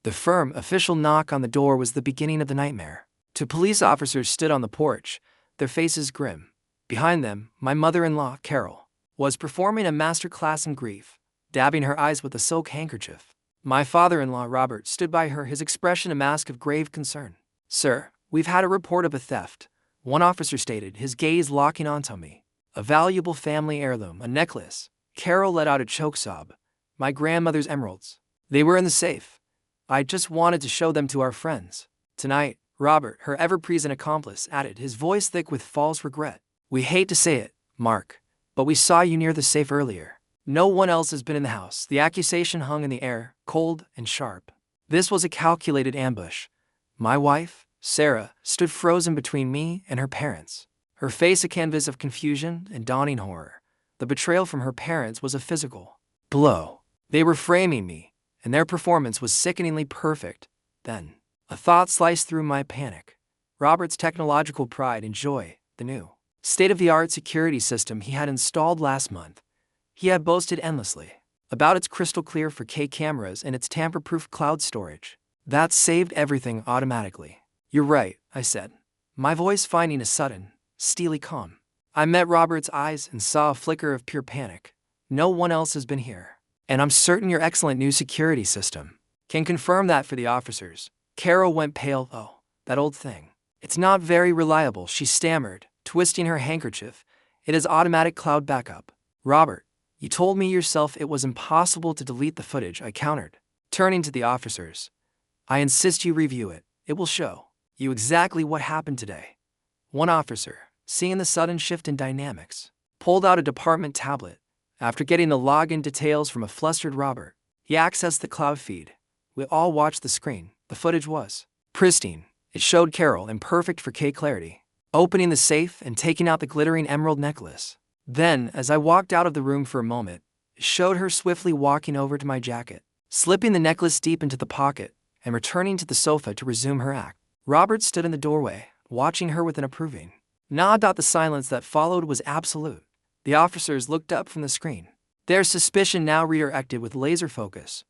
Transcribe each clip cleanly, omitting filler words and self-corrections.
The firm, official knock on the door was the beginning of the nightmare. Two police officers stood on the porch, their faces grim. Behind them, my mother-in-law, Carol, was performing a master class in grief, dabbing her eyes with a silk handkerchief. My father-in-law, Robert, stood by her, his expression a mask of grave concern. "Sir, we've had a report of a theft," one officer stated, his gaze locking onto me. "A valuable family heirloom, a necklace." Carol let out a choke sob. "My grandmother's emeralds. They were in the safe. I just wanted to show them to our friends." "Tonight," Robert, her ever-present accomplice, added, his voice thick with false regret. "We hate to say it, Mark, but we saw you near the safe earlier. No one else has been in the house." The accusation hung in the air, cold and sharp. This was a calculated ambush. My wife, Sarah, stood frozen between me and her parents, her face a canvas of confusion and dawning horror. The betrayal from her parents was a physical blow. They were framing me, and their performance was sickeningly perfect. Then, a thought sliced through my panic. Robert's technological pride and joy, the new state-of-the-art security system he had installed last month. He had boasted endlessly about its crystal-clear 4K cameras and its tamper-proof cloud storage. That saved everything automatically. "You're right," I said, my voice finding a sudden, steely calm. I met Robert's eyes and saw a flicker of pure panic. "No one else has been here. And I'm certain your excellent new security system can confirm that for the officers." Carol went pale. "Oh, that old thing. It's not very reliable," she stammered, twisting her handkerchief. "It has automatic cloud backup." "Robert, you told me yourself it was impossible to delete the footage," I countered, turning to the officers. "I insist you review it. It will show you exactly what happened today." One officer, seeing the sudden shift in dynamics, pulled out a department tablet. After getting the login details from a flustered Robert, he accessed the cloud feed. We all watched the screen. The footage was pristine. It showed Carol in perfect 4K clarity, opening the safe and taking out the glittering emerald necklace. Then, as I walked out of the room for a moment, it showed her swiftly walking over to my jacket, slipping the necklace deep into the pocket, and returning to the sofa to resume her act. Robert stood in the doorway, watching her with an approving nod. The silence that followed was absolute. The officers looked up from the screen, their suspicion now redirected with laser focus.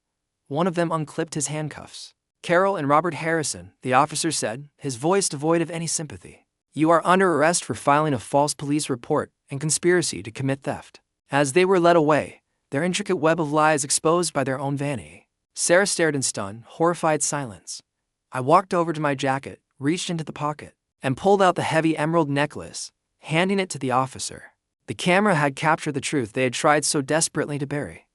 One of them unclipped his handcuffs. "Carol and Robert Harrison," the officer said, his voice devoid of any sympathy. "You are under arrest for filing a false police report and conspiracy to commit theft." As they were led away, their intricate web of lies exposed by their own vanity, Sarah stared in stunned, horrified silence. I walked over to my jacket, reached into the pocket, and pulled out the heavy emerald necklace, handing it to the officer. The camera had captured the truth they had tried so desperately to bury.